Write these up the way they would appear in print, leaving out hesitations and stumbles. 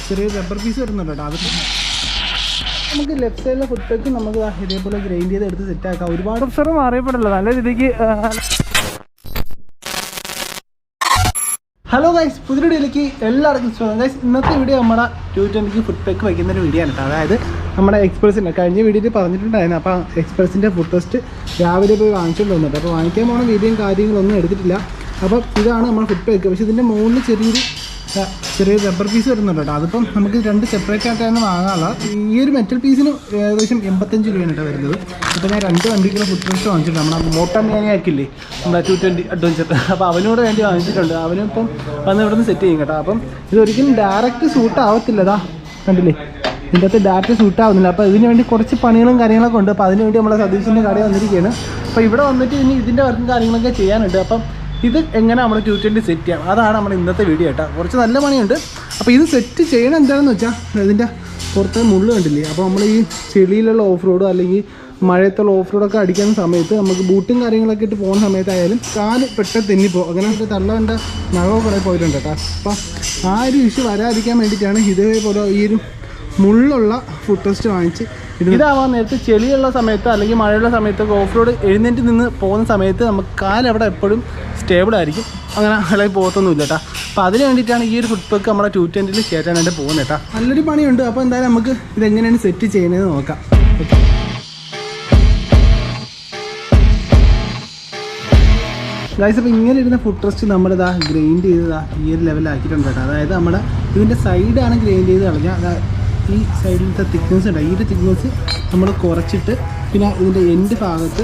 ചെറിയൊരു rubber piece വരുന്നുണ്ട് കേട്ടോ. അത് നമുക്ക് ലെഫ്റ്റ് സൈഡിലെ ഫുഡ് പെക്ക് നമുക്ക് ഇതേപോലെ ഗ്രൈൻഡ് ചെയ്ത് എടുത്ത് സെറ്റാക്കാം. ഒരുപാട് ഓപ്ഷനും അറിയപ്പെടില്ല നല്ല രീതിക്ക്. ഹലോ ഗൈസ്, പുതിയ വീഡിയോയിലേക്ക് എല്ലാവർക്കും സ്വാഗതം. ഗൈസ്, ഇന്നത്തെ വീഡിയോ നമ്മുടെ 220 ഫുഡ് പെക്ക് വയ്ക്കുന്നൊരു വീഡിയോ ആണ് കേട്ടോ. അതായത് നമ്മുടെ എക്സ്പ്രസിൻ്റെ കഴിഞ്ഞ വീഡിയോയിൽ പറഞ്ഞിട്ടുണ്ടായിരുന്നു. അപ്പോൾ എക്സ്പ്രസിൻ്റെ ഫുഡ് ടെസ്റ്റ് രാവിലെ പോയി വാങ്ങിച്ചുകൊണ്ട് വന്നിട്ട് അപ്പോൾ വാങ്ങിക്കാൻ പോകുന്ന വീഡിയോയും കാര്യങ്ങളൊന്നും എടുത്തിട്ടില്ല. അപ്പം ഇതാണ് നമ്മുടെ ഫുഡ് പെക്ക്. പക്ഷേ ഇതിൻ്റെ മുകളിൽ ചെറിയൊരു റബ്ബർ പീസ് വരുന്നുണ്ട് കേട്ടോ. അതിപ്പം നമുക്ക് രണ്ട് സെപ്പറേറ്റ് ആയിട്ടാണ് വാങ്ങാനുള്ള. ഈ ഒരു മെറ്റൽ പീസിന് ഏകദേശം 85 രൂപയാണ് കേട്ടോ വരുന്നത്. ഇപ്പോൾ ഞാൻ 2 വണ്ടിക്കുള്ള ഫുഡ് ടെസ്റ്റ് വാങ്ങിച്ചിട്ടുണ്ട്. നമ്മുടെ മോട്ടോമാനിയാക്കില്ലേ നമ്മുടെ 220 അഡ്വഞ്ചർ, അപ്പോൾ അവനോട് വേണ്ടി വാങ്ങിച്ചിട്ടുണ്ട്. അവനും ഇപ്പം വന്ന് ഇവിടെ നിന്ന് സെറ്റ് ചെയ്യും കേട്ടോ. അപ്പം ഇതൊരിക്കലും ഡയറക്റ്റ് സൂട്ട് ആവത്തില്ലതാ, കണ്ടില്ലേ, ഇതിൻ്റെ അകത്ത് ഡയറക്റ്റ് സൂട്ട് ആവുന്നില്ല. അപ്പോൾ ഇതിന് വേണ്ടി കുറച്ച് പണികളും കാര്യങ്ങളൊക്കെ ഉണ്ട്. അപ്പോൾ അതിന് വേണ്ടി നമ്മളെ സതീഷിൻ്റെ കടയിൽ വന്നിരിക്കുകയാണ്. അപ്പോൾ ഇവിടെ വന്നിട്ട് ഇനി ഇതിൻ്റെ വർക്കും കാര്യങ്ങളൊക്കെ ചെയ്യാനുണ്ട്. അപ്പം ഇത് എങ്ങനെ നമ്മൾ 220 സെറ്റ് ചെയ്യാം, അതാണ് നമ്മുടെ ഇന്നത്തെ വീഡിയോ കേട്ടോ. കുറച്ച് നല്ല പണിയുണ്ട്. അപ്പോൾ ഇത് സെറ്റ് ചെയ്യണം എന്താണെന്ന് വെച്ചാൽ ഇതിൻ്റെ പുറത്തെ മുള്ളു കണ്ടില്ലേ. അപ്പോൾ നമ്മൾ ഈ ചെളിയിലുള്ള ഓഫ് റോഡോ അല്ലെങ്കിൽ മഴയത്തുള്ള ഓഫ് റോഡൊക്കെ അടിക്കുന്ന സമയത്ത് നമുക്ക് ബൂട്ടും കാര്യങ്ങളൊക്കെ ഇട്ട് പോകുന്ന സമയത്തായാലും കാല് പെട്ടെന്ന് തെന്നിപ്പോകും. അങ്ങനെ തള്ളേണ്ട നഖമോ കുറേ പോയിട്ടുണ്ട് കേട്ടോ. അപ്പോൾ ആ ഒരു ഇഷ്യൂ വരാതിരിക്കാൻ വേണ്ടിയിട്ടാണ് ഇതേപോലെ ഈ ഒരു മുള്ളുള്ള ഫുഡ് ടെസ്റ്റ് വാങ്ങിച്ച് ഇതാവാൻ നേരത്ത് ചെളിയുള്ള സമയത്ത് അല്ലെങ്കിൽ മഴയുള്ള സമയത്തൊക്കെ ഓഫ് റോഡ് എഴുന്നേറ്റ് നിന്ന് പോകുന്ന സമയത്ത് നമുക്ക് കാലവിടെ എപ്പോഴും സ്റ്റേബിൾ ആയിരിക്കും, അങ്ങനെ ഇളകി പോകത്തൊന്നുമില്ല കേട്ടോ. അപ്പോൾ അതിന് വേണ്ടിയിട്ടാണ് ഈ ഒരു ഫുഡ് പെക്ക് നമ്മുടെ 220 കയറ്റാനായിട്ട് പോകുന്നത് കേട്ടോ. നല്ലൊരു പണിയുണ്ട്. അപ്പോൾ എന്തായാലും നമുക്ക് ഇതെങ്ങനെയാണ് സെറ്റ് ചെയ്യുന്നതെന്ന് നോക്കാം. ഓക്കെ ഗൈസ്, അപ്പോൾ ഇങ്ങനെ ഇരുന്ന ഫുഡ് ടെസ്റ്റ് നമ്മളിതാ ഗ്രൈൻഡ് ചെയ്തതാ ഈ ഒരു ലെവലാക്കിയിട്ടുണ്ട് കേട്ടോ. അതായത് നമ്മുടെ ഇതിൻ്റെ സൈഡാണ് ഗ്രൈൻഡ് ചെയ്ത് കളഞ്ഞാൽ ഈ സൈഡിലത്തെ തിക്നെസ് ഉണ്ട്. ഈ ഒരു തിക്നെസ് നമ്മൾ കുറച്ചിട്ട് പിന്നെ ഇതിൻ്റെ എൻഡ് ഭാഗത്ത്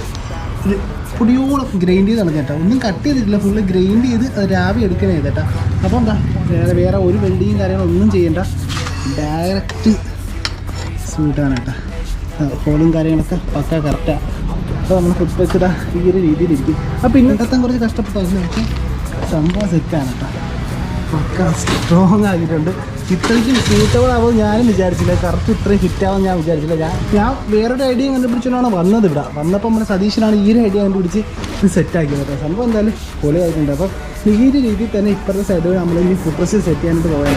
ഇത് പൊടിയോളം ഗ്രൈൻഡ് ചെയ്ത് കളഞ്ഞേട്ടാ. ഒന്നും കട്ട് ചെയ്തിട്ടില്ല, ഫുള്ള് ഗ്രൈൻഡ് ചെയ്ത് അത് രാവി എടുക്കണേ ചെയ്തേട്ടാ. അപ്പോൾ എന്താ വേറെ ഒരു വെൽഡിങ്ങും കാര്യങ്ങളൊന്നും ചെയ്യണ്ട, ഡയറക്റ്റ് സ്മൂത്താണ് കേട്ടോ. ഹോളും കാര്യങ്ങളൊക്കെ പക്ക കറക്റ്റാണ്. അപ്പോൾ നമ്മൾ ഫുഡ് പെക്ക് ഈ ഒരു രീതിയിലിരിക്കും. അപ്പോൾ ഇന്നത്തെ കുറച്ച് കഷ്ടപ്പെട്ടായിരുന്നു, പക്ഷേ സംഭവം സെറ്റാണ് കേട്ടോ. പക്ക സ്ട്രോങ് ആക്കിയിട്ടുണ്ട്. ഇത്രയ്ക്ക് സ്യൂട്ടബിൾ ആവുമെന്ന് ഞാനും വിചാരിച്ചില്ല. കറക്റ്റ് ഇത്രയും ഫിറ്റാവുമെന്ന് ഞാൻ വിചാരിച്ചില്ല. ഞാൻ വേറൊരു ഐഡിയ കണ്ടുപിടിച്ചുകൊണ്ടാണ് വന്നത് ഇവിടെ. വന്നപ്പോൾ നമ്മുടെ സതീശനാണ് ഈ ഒരു ഐഡിയ കണ്ടുപിടിച്ച് ഇത് സെറ്റാക്കിയത് കേട്ടോ. സംഭവം എന്തായാലും പൊളിയായിട്ടുണ്ട്. അപ്പം ഈ ഒരു രീതിയിൽ തന്നെ ഇപ്പുറത്തെ സൈഡ് നമ്മൾ ഇനി ഫുഡ് ടെസ്റ്റ് സെറ്റ് ചെയ്യാനായിട്ട് പോകാൻ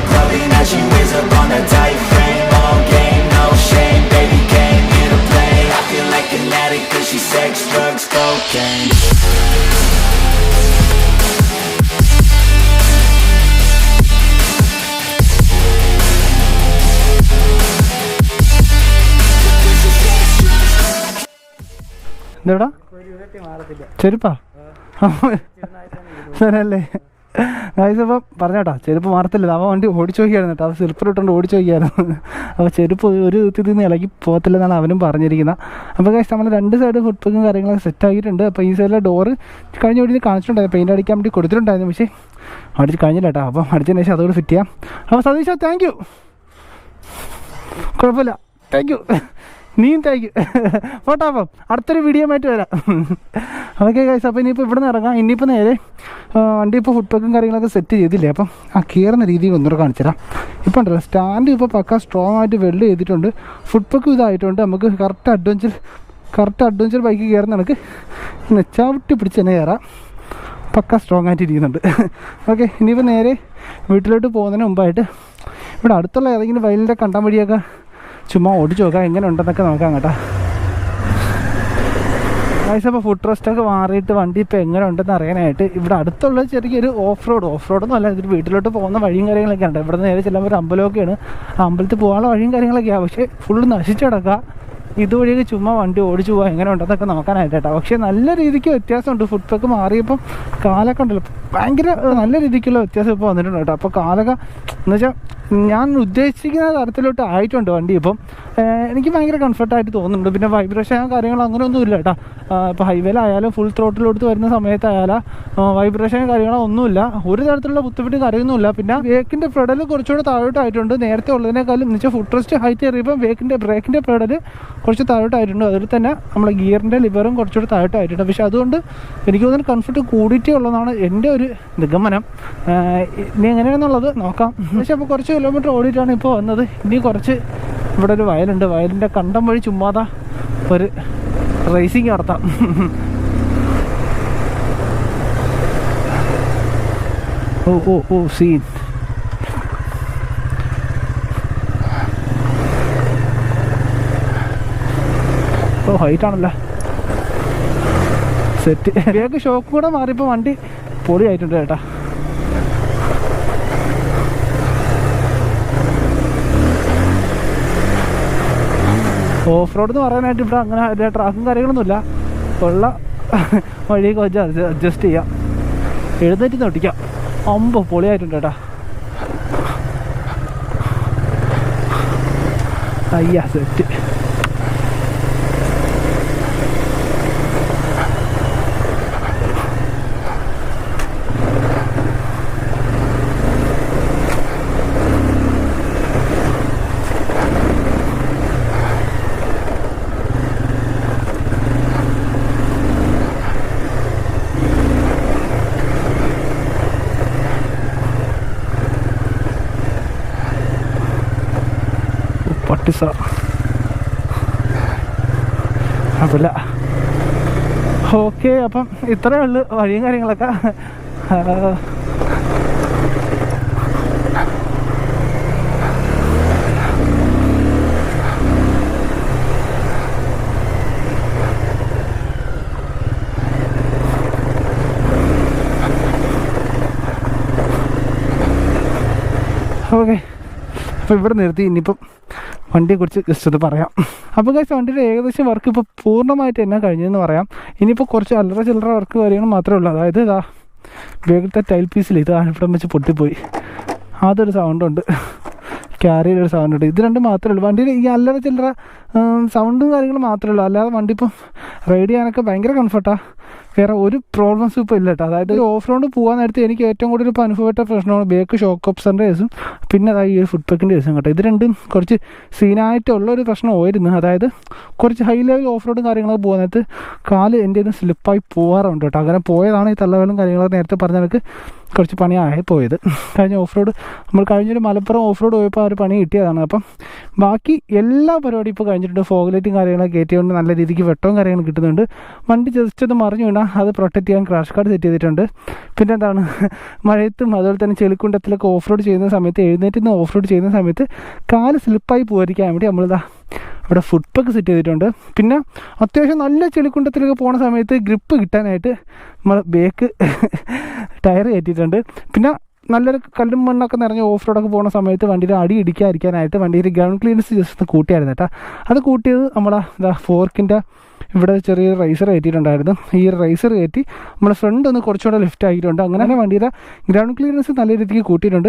എന്താ ചെരുപ്പാ അല്ലേ ഗൈസ്? അപ്പം പറഞ്ഞേട്ടാ ചെരുപ്പ് മാറത്തില്ല. അവൻ വണ്ടി ഓടിച്ചു നോക്കിയായിരുന്നു കേട്ടോ. അവൻ സ്ലിപ്പർ ഇട്ടുകൊണ്ട് ഓടിച്ചു നോക്കിയായിരുന്നു. അപ്പോൾ ചെരുപ്പ് ഒരു ഇതിൽ നിന്ന് ഇളകി പോകത്തില്ലെന്നാണ് അവനും പറഞ്ഞിരിക്കുന്നത്. അപ്പോൾ ഗൈസ് നമ്മൾ 2 സൈഡ് ഫുഡ് പെക്കും കാര്യങ്ങളൊക്കെ സെറ്റ് ആക്കിയിട്ടുണ്ട്. അപ്പോൾ ഈ സൈഡിലെ ഡോറ് കഴിഞ്ഞ വീട്ടിൽ കാണിച്ചിട്ടുണ്ടായിരുന്നു, പെയിൻറ്റ് അടിക്കാൻ വേണ്ടി കൊടുത്തിട്ടുണ്ടായിരുന്നു. പക്ഷേ അടിച്ച് കഴിഞ്ഞില്ല കേട്ടോ. അപ്പം അടിച്ചതിന് ശേഷം അതോട് ഫിറ്റ് ചെയ്യാം. അപ്പോൾ സതീഷ താങ്ക് യു, കുഴപ്പമില്ല, താങ്ക് യു, നീയും താങ്ക് യു. പോട്ടോ, അപ്പം അടുത്തൊരു വീഡിയോ ആയിട്ട് വരാം. ഓക്കെ ഗൈസ്, അപ്പോൾ ഇനിയിപ്പോൾ ഇവിടെ നിന്ന് ഇറങ്ങാം. ഇനിയിപ്പോൾ നേരെ വണ്ടി ഇപ്പോൾ ഫുഡ് പെക്കും കാര്യങ്ങളൊക്കെ സെറ്റ് ചെയ്തില്ലേ. അപ്പം ആ കയറുന്ന രീതിയിൽ ഒന്നുകൂടെ കാണിച്ചുതരാം. ഇപ്പോൾ ഉണ്ടല്ലോ സ്റ്റാൻഡ് ഇപ്പോൾ പക്ക സ്ട്രോങ് ആയിട്ട് വെൽഡ് ചെയ്തിട്ടുണ്ട്. ഫുഡ് പെക്കും ഇതായിട്ടുണ്ട്. നമുക്ക് കറക്റ്റ് അഡ്വഞ്ചർ ബൈക്ക് കയറുന്ന കണക്ക് ചവിട്ടി പിടിച്ച് തന്നെ കയറാം. പക്ക സ്ട്രോങ് ആയിട്ട് ഇരിക്കുന്നുണ്ട്. ഓക്കെ, ഇനിയിപ്പോൾ നേരെ വീട്ടിലോട്ട് പോകുന്നതിന് മുമ്പായിട്ട് ഇവിടെ അടുത്തുള്ള ഏതെങ്കിലും വയലിൻ്റെ കണ്ടം വഴിയൊക്കെ ചുമ്മാ ഓടിച്ചു നോക്കാം, എങ്ങനെ ഉണ്ടെന്നൊക്കെ നോക്കാം കേട്ടോ. ഗൈസ്, അപ്പോൾ ഫുഡ് റെസ്റ്റൊക്കെ മാറിയിട്ട് വണ്ടി ഇപ്പോൾ എങ്ങനെ ഉണ്ടെന്ന് അറിയാനായിട്ട് ഇവിടെ അടുത്തുള്ള ചെറിയൊരു ഓഫ് റോഡൊന്നും അല്ല, ഇതൊരു വീട്ടിലോട്ട് പോകുന്ന വഴിയും കാര്യങ്ങളൊക്കെ ഉണ്ട്. ഇവിടെ നേരെ ചെല്ലുമ്പോൾ ഒരു അമ്പലമൊക്കെയാണ്. ആ അമ്പലത്തിൽ പോകാനുള്ള വഴിയും കാര്യങ്ങളൊക്കെയാണ്. പക്ഷേ ഫുള്ള് നശിച്ചു കിടക്കുക. ഇതുവഴിയൊക്കെ ചുമ്മാ വണ്ടി ഓടിച്ചു പോകാൻ എങ്ങനെ ഉണ്ടെന്നൊക്കെ നോക്കാനായിട്ട് കേട്ടോ. പക്ഷേ നല്ല രീതിക്ക് വ്യത്യാസമുണ്ട്. ഫുഡ് പെക്ക് മാറിയപ്പം കാലൊക്കെ ഉണ്ടല്ലോ ഭയങ്കര നല്ല രീതിക്കുള്ള വ്യത്യാസം ഇപ്പോൾ വന്നിട്ടുണ്ട് കേട്ടോ. അപ്പോൾ കാലൊക്കെ എന്ന് വെച്ചാൽ ഞാൻ ഉദ്ദേശിക്കുന്ന തരത്തിലോട്ട് ആയിട്ടുണ്ട് വണ്ടി. ഇപ്പം എനിക്ക് ഭയങ്കര കംഫർട്ടായിട്ട് തോന്നുന്നുണ്ട്. പിന്നെ വൈബ്രേഷൻ കാര്യങ്ങൾ അങ്ങനെയൊന്നും ഇല്ല കേട്ടോ. ഇപ്പോൾ ഹൈവേയിലായാലും ഫുൾ ത്രോട്ടിലോട്ട് വരുന്ന സമയത്തായാലും വൈബ്രേഷൻ കാര്യങ്ങളോ ഒന്നുമില്ല. ഒരു തരത്തിലുള്ള ബുദ്ധിമുട്ട് കാര്യമൊന്നുമില്ല. പിന്നെ വേക്കിൻ്റെ പെഡൽ കുറച്ചുകൂടെ താഴോട്ടായിട്ടുണ്ട് നേരത്തെ ഉള്ളതിനേക്കാളും. എന്ന് വെച്ചാൽ ഫുഡ് റെസ്റ്റ് ഹൈറ്റ് കയറിയപ്പോൾ ബ്രേക്കിൻ്റെ പെഡൽ കുറച്ച് താഴോട്ടായിട്ടുണ്ട്. അതിൽ തന്നെ നമ്മളെ ഗിയറിൻ്റെ ലിവറും കുറച്ചുകൂടെ താഴോട്ടായിട്ടുണ്ട്. പക്ഷേ അതുകൊണ്ട് എനിക്ക് തോന്നുന്നു കംഫർട്ട് കൂടിയിട്ടേ ഉള്ളതാണ് എൻ്റെ ഒരു നിഗമനം. ഇനി എങ്ങനെയാണെന്നുള്ളത് നോക്കാം. പക്ഷേ അപ്പോൾ കുറച്ച് കിലോമീറ്റർ ഓടിയിട്ടാണ് ഇപ്പോൾ വന്നത്. ഇനി കുറച്ച് ഇവിടെ ഒരു വയലുണ്ട്. വയലിൻ്റെ കണ്ടം വഴി ചുമ്മാതാ ഒരു റേസിങ് നടത്താം. ഓ സീൻ ഹൈറ്റ് ആണല്ലോ സെറ്റ്. വേഗം ഷോക്ക് കൂടെ മാറിയപ്പോൾ വണ്ടി പൊളിയായിട്ടുണ്ട് ചേട്ടാ. ഓഫ് റോഡ് എന്ന് പറയാനായിട്ട് ഇവിടെ അങ്ങനെ ട്രാക്കും കാര്യങ്ങളൊന്നുമില്ല. ഉള്ള വഴിയൊക്കെ വെച്ച് അഡ്ജസ്റ്റ് ചെയ്യാം. എഴുന്നേറ്റ് നോട്ടിക്കാം. പൊളിയായിട്ടുണ്ട് ചേട്ടാ. അയ്യാ സെറ്റ്. പട്ടിസ അതല്ല. ഓക്കെ, അപ്പം ഇത്രയേ ഉള്ളൂ വഴിയും കാര്യങ്ങളൊക്കെ. ഓക്കെ, അപ്പോൾ ഇവിടെ നിർത്തി. ഇനിയിപ്പം വണ്ടിയെക്കുറിച്ച് ജസ്റ്റ് ഒന്ന് പറയാം. അപ്പോൾ ഗൈസ്, വണ്ടിയുടെ ഏകദേശം വർക്ക് ഇപ്പോൾ പൂർണ്ണമായിട്ട് എന്നാ കഴിഞ്ഞതെന്ന് പറയാം. ഇനിയിപ്പോൾ കുറച്ച് അല്ലറ ചില്ലറ വർക്ക് കാര്യങ്ങൾ മാത്രമേ ഉള്ളൂ. അതായത് ഇതാ വേഗത്തെ ടൈൽ പീസിൽ ഇത് ഇവിടെ വെച്ച് പൊട്ടിപ്പോയി. അതൊരു സൗണ്ടുണ്ട്, ക്യാരിയുടെ ഒരു സൗണ്ടുണ്ട്. ഇത് രണ്ടും മാത്രമേ ഉള്ളൂ. വണ്ടിയിൽ ഈ അല്ലറ ചില്ലറ സൗണ്ടും കാര്യങ്ങളും മാത്രമേ ഉള്ളൂ. അല്ലാതെ വണ്ടി ഇപ്പം റൈഡ് ചെയ്യാനൊക്കെ ഭയങ്കര കംഫർട്ടാണ്. വേറെ ഒരു പ്രോബ്ലംസും ഇപ്പോൾ ഇല്ല കേട്ടോ. അതായത് ഓഫ് റോഡ് പോകാൻ നേരത്തെ എനിക്ക് ഏറ്റവും കൂടുതൽ ഇപ്പോൾ അനുഭവപ്പെട്ട പ്രശ്നമാണ് ബേക്ക് ഷോക്ക് ഓപ്സറിൻ്റെ കേസും പിന്നെ അതായത് ഈ ഒരു ഫുഡ് പെക്കിൻ്റെ കേസും കേട്ടോ. ഇത് രണ്ടും കുറച്ച് സീനായിട്ടുള്ളൊരു പ്രശ്നമായിരുന്നു. അതായത് കുറച്ച് ഹൈ ലെവൽ ഓഫ് റോഡും കാര്യങ്ങളൊക്കെ പോകുന്ന നേരത്ത് കാല് എൻ്റെ നിന്ന് സ്ലിപ്പായി പോകാറുണ്ട് കേട്ടോ. അങ്ങനെ പോയതാണ് ഈ തള്ളവലും കാര്യങ്ങളൊക്കെ നേരത്തെ പറഞ്ഞ കണക്ക് കുറച്ച് പണിയായി പോയത്. കഴിഞ്ഞ ഓഫ് റോഡ് നമ്മൾ കഴിഞ്ഞൊരു മലപ്പുറം ഓഫ് റോഡ് പോയപ്പോൾ ആ ഒരു പണി കിട്ടിയതാണ്. അപ്പം ബാക്കി എല്ലാ പരിപാടിയും ഇപ്പോൾ കഴിഞ്ഞിട്ടുണ്ട്. ഫോഗ്ലൈറ്റും കാര്യങ്ങളൊക്കെ കയറ്റിയുകൊണ്ട് നല്ല രീതിക്ക് വെട്ടവും കാര്യങ്ങളും കിട്ടുന്നുണ്ട്. വണ്ടി ജസ്റ്റ് ഒന്ന് മറിഞ്ഞു വീണാൽ അത് പ്രൊട്ടക്റ്റ് ചെയ്യാൻ ക്രാഷ് കാർഡ് സെറ്റ് ചെയ്തിട്ടുണ്ട്. പിന്നെ എന്താണ്, മഴയത്തും അതുപോലെ തന്നെ ചെളിക്കുണ്ടത്തിലൊക്കെ ഓഫ് റോഡ് ചെയ്യുന്ന സമയത്ത് എഴുന്നേറ്റ് നിന്ന് ഓഫ് റോഡ് ചെയ്യുന്ന സമയത്ത് കാല് സ്ലിപ്പായി പോയിരിക്കാൻ വേണ്ടി നമ്മളിതാ ഇവിടെ ഫുഡ് പെക്ക് സെറ്റ് ചെയ്തിട്ടുണ്ട്. പിന്നെ അത്യാവശ്യം നല്ല ചെളിക്കുണ്ടത്തിലൊക്കെ പോകുന്ന സമയത്ത് ഗ്രിപ്പ് കിട്ടാനായിട്ട് നമ്മൾ ബേക്ക് ടയർ കയറ്റിയിട്ടുണ്ട്. പിന്നെ നല്ലൊരു കല്ലും മണ്ണൊക്കെ നിറഞ്ഞ ഓഫ് റോഡൊക്കെ പോകുന്ന സമയത്ത് വണ്ടിയുടെ അടി ഇടിക്കാതിരിക്കാനായിട്ട് വണ്ടിയുടെ ഗ്രൗണ്ട് ക്ലീനൻസ് ജസ്റ്റ് കൂട്ടിയായിരുന്നു കേട്ടോ. അത് കൂട്ടിയത് നമ്മളെ ഫോർക്കിൻ്റെ ഇവിടെ ചെറിയൊരു റൈസർ കയറ്റിയിട്ടുണ്ടായിരുന്നു. ഈ റൈസർ കയറ്റി നമ്മുടെ ഫ്രണ്ട് ഒന്ന് കുറച്ചുകൂടെ ലിഫ്റ്റ് ആക്കിയിട്ടുണ്ട്. അങ്ങനെ വണ്ടിയുടെ ഗ്രൗണ്ട് ക്ലിയറൻസ് നല്ല രീതിക്ക് കൂട്ടിയിട്ടുണ്ട്.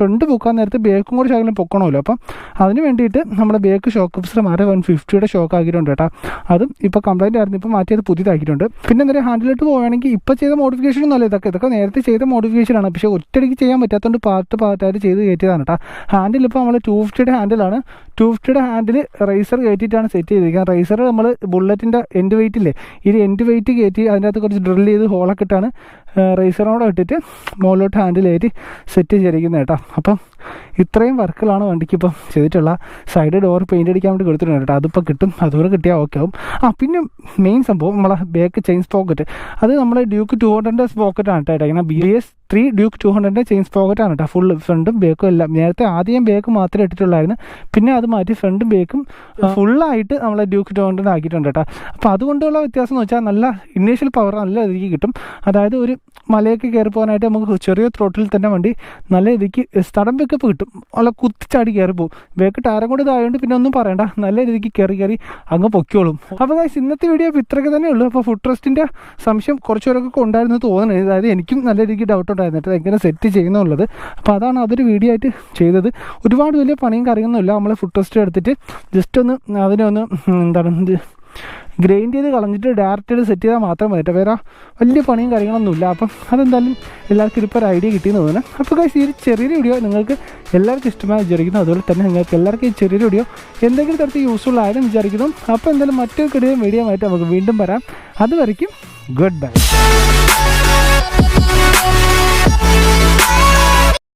ഫ്രണ്ട് പൊക്കാൻ നേരത്ത് ബേക്കും കൂടി ശകലം പൊക്കണമല്ലോ. അപ്പം അതിന് വേണ്ടിയിട്ട് നമ്മുടെ ബേക്ക് ഷോക്ക് ഓഫീസർ മാറി 150 ഷോക്ക് ആക്കിയിട്ടുണ്ട് കേട്ടോ. അതും ഇപ്പോൾ കംപ്ലൈൻറ്റ് ആയിരുന്നു, ഇപ്പോൾ മാറ്റിയത് പുതിയതാക്കിയിട്ടുണ്ട്. പിന്നെ എന്താ പറയുക, ഹാൻഡിലിട്ട് പോകുകയാണെങ്കിൽ ഇപ്പോൾ ചെയ്ത മോഡിഫിക്കേഷനും നല്ല ഇതൊക്കെ നേരത്തെ ചെയ്ത മോഡിഫിക്കേഷനാണ്. പക്ഷേ ഒറ്റയടിക്ക് ചെയ്യാൻ പറ്റാത്തതുകൊണ്ട് പാർട്ടായിട്ട് ചെയ്ത് കയറ്റിയതാണ് കേട്ടോ. ഹാൻഡിൽ ഇപ്പോൾ നമ്മൾ 250 ഹാൻഡിലാണ്. 250 ഹാൻഡിൽ റൈസർ കയറ്റിയിട്ടാണ് സെറ്റ് ചെയ്തിരിക്കുന്നത്. റൈസർ നമ്മൾ ബുള്ളറ്റിൻ്റെ എൻഡ് വെയിറ്റ് ഇല്ലേ, ഈ എൻഡ് വെയിറ്റ് കയറ്റി അതിൻ്റെ അകത്ത് കുറച്ച് ഡ്രിൽ ചെയ്ത് ഹോളൊക്കെ ഇട്ടാണ് റൈസറോടെ ഇട്ടിട്ട് മുകളിലോട്ട് ഹാൻഡിൽ കയറ്റി സെറ്റ് ചെയ്തിരിക്കുന്നത് കേട്ടോ. അപ്പം ഇത്രയും വർക്കുകളാണ് വണ്ടിക്ക് ഇപ്പം ചെയ്തിട്ടുള്ള. സൈഡ് ഡോർ പെയിൻ്റ് അടിക്കാൻ വേണ്ടി കൊടുത്തിട്ടുണ്ട് കേട്ടോ. അതിപ്പോൾ കിട്ടും, അതുകൂടെ കിട്ടിയാൽ ഓക്കെ ആവും. പിന്നെ മെയിൻ സംഭവം നമ്മളെ ബാക്ക് ചെയിൻ പോക്കറ്റ്, അത് നമ്മുടെ ഡ്യൂക്ക് 200 പോക്കറ്റാണ് കേട്ടോ. ഇങ്ങനെ BS3 ഡ്യൂക്ക് 200 ചെയിൻ പോക്കറ്റാണ് കേട്ടോ. ഫുള്ള് ഫ്രണ്ടും ബേക്കും എല്ലാം. നേരത്തെ ആദ്യം ബേക്ക് മാത്രമേ ഇട്ടിട്ടുള്ളായിരുന്നു, പിന്നെ അത് മാറ്റി ഫ്രണ്ടും ബേക്കും ഫുള്ളായിട്ട് നമ്മളെ ഡ്യൂക്ക് 200 ആക്കിയിട്ടുണ്ട് കേട്ടോ. അപ്പോൾ അതുകൊണ്ടുള്ള വ്യത്യാസം എന്ന് വെച്ചാൽ നല്ല ഇനീഷ്യൽ പവർ നല്ല രീതിക്ക് കിട്ടും. അതായത് ഒരു മലയൊക്കെ കയറി പോകാനായിട്ട് നമുക്ക് ചെറിയ ത്രോട്ടിൽ തന്നെ വണ്ടി നല്ല രീതിക്ക് സ്ഥലം പിക്കപ്പ് കിട്ടും. നല്ല കുത്തിച്ചാടി കയറി പോകും. ബേക്ക് ടയറും കൂടി ഇതായതുകൊണ്ട് പിന്നെ ഒന്നും പറയണ്ട, നല്ല രീതിക്ക് കയറി അങ്ങ് പൊക്കോളും. അപ്പോൾ ഗൈസ്, ഇന്നത്തെ വീഡിയോ ഇപ്പോൾ ഇത്രയൊക്കെ തന്നെ ഉള്ളൂ. അപ്പോൾ ഫുഡ് റെസ്റ്റിൻ്റെ സംശയം കുറച്ചുപേരൊക്കെ ഉണ്ടായിരുന്നു തോന്നുന്നത്. അതായത് എനിക്കും നല്ല രീതിക്ക് ഡൗട്ട് ഉണ്ടായിരുന്നു എങ്ങനെ സെറ്റ് ചെയ്യുന്നുള്ളത്. അപ്പോൾ അതാണ് അതൊരു വീഡിയോ ആയിട്ട് ചെയ്തത്. ഒരുപാട് വലിയ പണിയും കാര്യമൊന്നുമില്ല. നമ്മൾ ഫുഡ് റെസ്റ്റ് എടുത്തിട്ട് ജസ്റ്റ് ഒന്ന് അതിനെ ഒന്ന് ഗ്രൈൻഡ് ചെയ്ത് കളഞ്ഞിട്ട് ഡയറക്റ്റ് സെറ്റ് ചെയ്താൽ മാത്രം മതി. വേറെ വലിയ പണിയും കാര്യങ്ങളൊന്നുമില്ല. അപ്പം അതെന്തായാലും എല്ലാവർക്കും ഇപ്പോൾ ഒരു ഐഡിയ കിട്ടിയെന്ന് തോന്നുന്നു. അപ്പോൾ ഗൈസ്, ഈ ഒരു ചെറിയൊരു വീഡിയോ നിങ്ങൾക്ക് എല്ലാവർക്കും ഇഷ്ടമായി വിചാരിക്കുന്നു. അതുപോലെ തന്നെ നിങ്ങൾക്ക് എല്ലാവർക്കും ഈ ചെറിയൊരു വീഡിയോ എന്തെങ്കിലും തരത്തിൽ യൂസ്ഫുൾ ആയെന്ന് വിചാരിക്കുന്നു. അപ്പോൾ എന്തായാലും മറ്റൊരു വീഡിയോ ആയിട്ട് നമുക്ക് വീണ്ടും വരാം. അതുവരയ്ക്കും ഗുഡ് ബൈ.